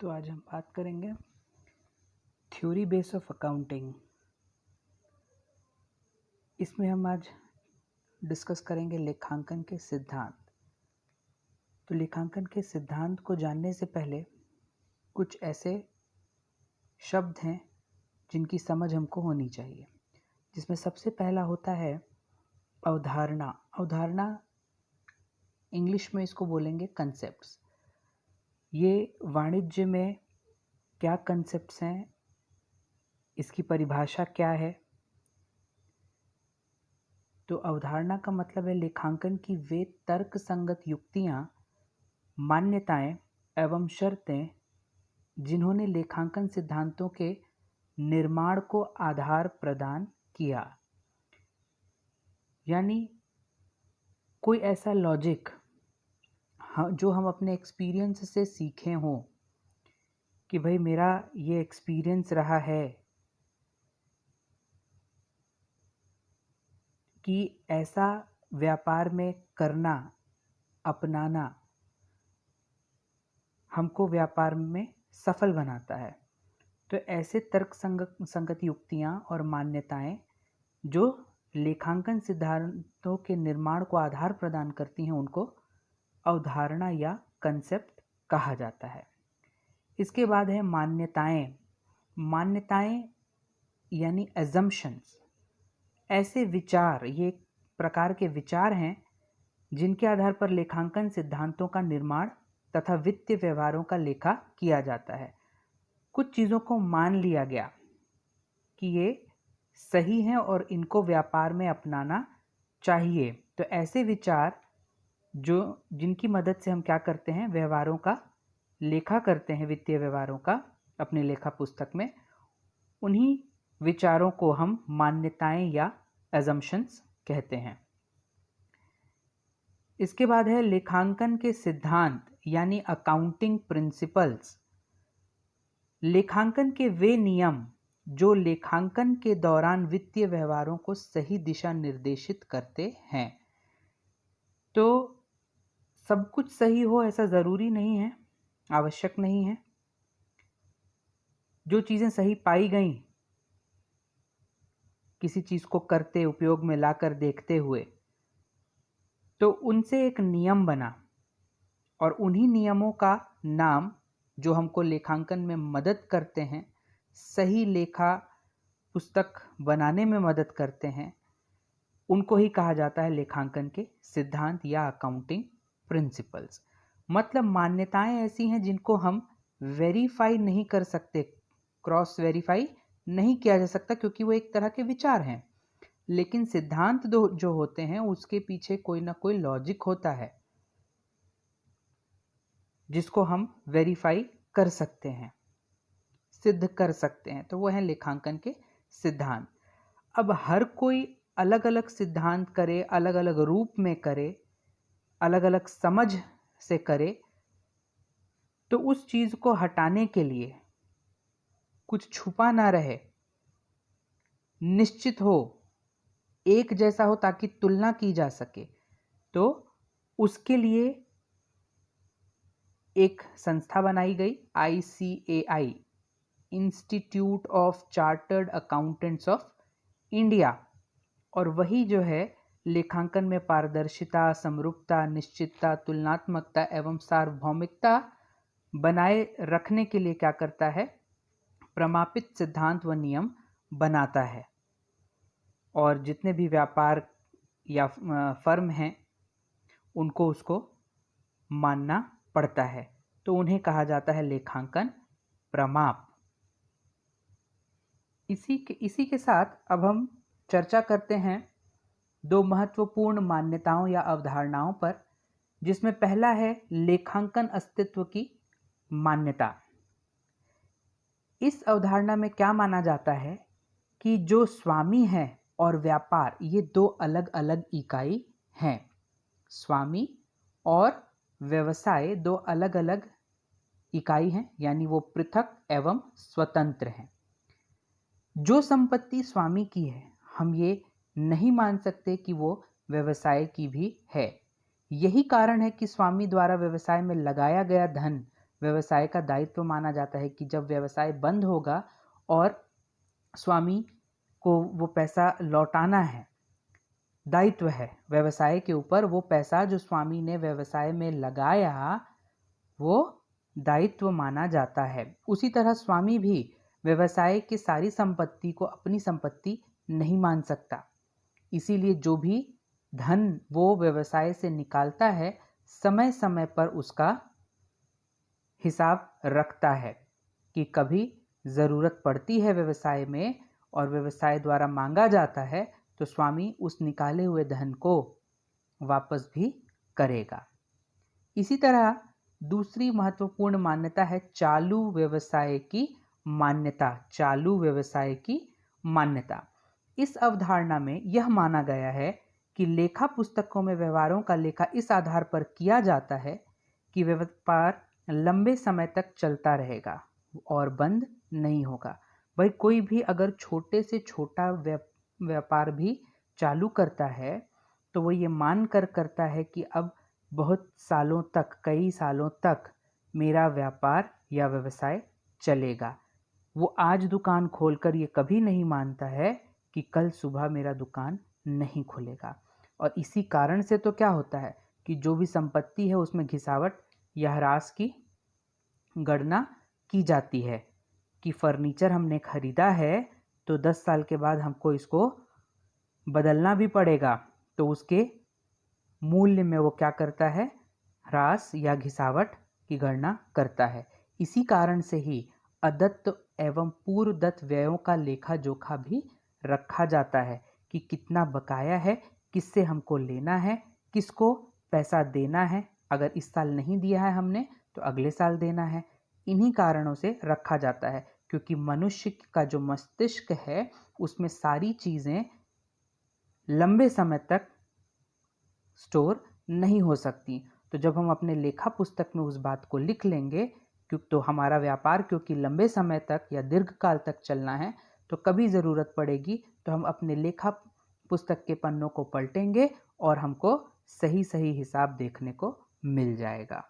तो आज हम बात करेंगे थ्योरी बेस ऑफ अकाउंटिंग। इसमें हम आज डिस्कस करेंगे लेखांकन के सिद्धांत। तो लेखांकन के सिद्धांत को जानने से पहले कुछ ऐसे शब्द हैं जिनकी समझ हमको होनी चाहिए, जिसमें सबसे पहला होता है अवधारणा। अवधारणा इंग्लिश में इसको बोलेंगे कंसेप्ट्स। ये वाणिज्य में क्या कंसेप्ट्स हैं, इसकी परिभाषा क्या है। तो अवधारणा का मतलब है लेखांकन की वे तर्क संगत युक्तियां, मान्यताएं एवं शर्तें जिन्होंने लेखांकन सिद्धांतों के निर्माण को आधार प्रदान किया। यानी कोई ऐसा लॉजिक जो हम अपने एक्सपीरियंस से सीखे हों कि भाई मेरा ये एक्सपीरियंस रहा है कि ऐसा व्यापार में करना, अपनाना हमको व्यापार में सफल बनाता है। तो ऐसे तर्क संगत युक्तियां और मान्यताएं जो लेखांकन सिद्धांतों के निर्माण को आधार प्रदान करती हैं, उनको अवधारणा या कंसेप्ट कहा जाता है। इसके बाद है मान्यताएं। मान्यताएं यानी एजम्पशंस, ऐसे विचार, ये एक प्रकार के विचार हैं जिनके आधार पर लेखांकन सिद्धांतों का निर्माण तथा वित्तीय व्यवहारों का लेखा किया जाता है। कुछ चीज़ों को मान लिया गया कि ये सही हैं और इनको व्यापार में अपनाना चाहिए। तो ऐसे विचार जिनकी मदद से हम क्या करते हैं, व्यवहारों का लेखा करते हैं, वित्तीय व्यवहारों का अपने लेखा पुस्तक में, उन्हीं विचारों को हम मान्यताएं या एजम्पशंस कहते हैं। इसके बाद है लेखांकन के सिद्धांत यानी अकाउंटिंग प्रिंसिपल्स। लेखांकन के वे नियम जो लेखांकन के दौरान वित्तीय व्यवहारों को सही दिशा निर्देशित करते हैं। तो सब कुछ सही हो ऐसा ज़रूरी नहीं है, आवश्यक नहीं है। जो चीज़ें सही पाई गई, किसी चीज़ को करते, उपयोग में लाकर देखते हुए, तो उनसे एक नियम बना और उन्हीं नियमों का नाम जो हमको लेखांकन में मदद करते हैं, सही लेखा पुस्तक बनाने में मदद करते हैं, उनको ही कहा जाता है लेखांकन के सिद्धांत या अकाउंटिंग प्रिंसिपल्स। मतलब मान्यताएं ऐसी हैं जिनको हम वेरीफाई नहीं कर सकते, क्रॉस वेरीफाई नहीं किया जा सकता, क्योंकि वो एक तरह के विचार हैं। लेकिन सिद्धांत जो होते हैं उसके पीछे कोई ना कोई लॉजिक होता है जिसको हम वेरीफाई कर सकते हैं, सिद्ध कर सकते हैं। तो वो है लेखांकन के सिद्धांत। अब हर कोई अलग अलग सिद्धांत करे, अलग अलग रूप में करे, अलग अलग समझ से करे, तो उस चीज को हटाने के लिए कुछ छुपा ना रहे, निश्चित हो, एक जैसा हो ताकि तुलना की जा सके, तो उसके लिए एक संस्था बनाई गई, ICAI, institute of chartered accountants of India. और वही जो है लेखांकन में पारदर्शिता, समरूपता, निश्चितता, तुलनात्मकता एवं सार्वभौमिकता बनाए रखने के लिए क्या करता है, प्रमापित सिद्धांत व नियम बनाता है। और जितने भी व्यापार या फर्म हैं उनको उसको मानना पड़ता है। तो उन्हें कहा जाता है लेखांकन प्रमाप। इसी के साथ अब हम चर्चा करते हैं दो महत्वपूर्ण मान्यताओं या अवधारणाओं पर, जिसमें पहला है लेखांकन अस्तित्व की मान्यता। इस अवधारणा में क्या माना जाता है कि जो स्वामी है और व्यापार, ये दो अलग अलग इकाई हैं। स्वामी और व्यवसाय दो अलग अलग इकाई हैं, यानी वो पृथक एवं स्वतंत्र हैं। जो संपत्ति स्वामी की है, हम ये नहीं मान सकते कि वो व्यवसाय की भी है। यही कारण है कि स्वामी द्वारा व्यवसाय में लगाया गया धन व्यवसाय का दायित्व माना जाता है कि जब व्यवसाय बंद होगा और स्वामी को वो पैसा लौटाना है, दायित्व है व्यवसाय के ऊपर, वो पैसा जो स्वामी ने व्यवसाय में लगाया वो दायित्व माना जाता है। उसी तरह स्वामी भी व्यवसाय की सारी संपत्ति को अपनी संपत्ति नहीं मान सकता, इसीलिए जो भी धन वो व्यवसाय से निकालता है समय समय पर उसका हिसाब रखता है कि कभी ज़रूरत पड़ती है व्यवसाय में और व्यवसाय द्वारा मांगा जाता है तो स्वामी उस निकाले हुए धन को वापस भी करेगा। इसी तरह दूसरी महत्वपूर्ण मान्यता है चालू व्यवसाय की मान्यता। चालू व्यवसाय की मान्यता, इस अवधारणा में यह माना गया है कि लेखा पुस्तकों में व्यवहारों का लेखा इस आधार पर किया जाता है कि व्यापार लंबे समय तक चलता रहेगा और बंद नहीं होगा। भाई कोई भी अगर छोटे से छोटा व्यापार भी चालू करता है तो वो ये मान कर करता है कि अब बहुत सालों तक, कई सालों तक मेरा व्यापार या व्यवसाय चलेगा। वो आज दुकान खोलकर ये कभी नहीं मानता है कि कल सुबह मेरा दुकान नहीं खुलेगा। और इसी कारण से तो क्या होता है कि जो भी संपत्ति है उसमें घिसावट या ह्रास की गणना की जाती है कि फर्नीचर हमने खरीदा है तो 10 साल के बाद हमको इसको बदलना भी पड़ेगा, तो उसके मूल्य में वो क्या करता है, ह्रास या घिसावट की गणना करता है। इसी कारण से ही अदत्त एवं पूर्वदत्त व्ययों का लेखा जोखा भी रखा जाता है कि कितना बकाया है, किससे हमको लेना है, किसको पैसा देना है, अगर इस साल नहीं दिया है हमने तो अगले साल देना है। इन्हीं कारणों से रखा जाता है क्योंकि मनुष्य का जो मस्तिष्क है उसमें सारी चीज़ें लंबे समय तक स्टोर नहीं हो सकती। तो जब हम अपने लेखा पुस्तक में उस बात को लिख लेंगे तो हमारा व्यापार क्योंकि लंबे समय तक या दीर्घकाल तक चलना है तो कभी ज़रूरत पड़ेगी तो हम अपने लेखा पुस्तक के पन्नों को पलटेंगे और हमको सही सही हिसाब देखने को मिल जाएगा।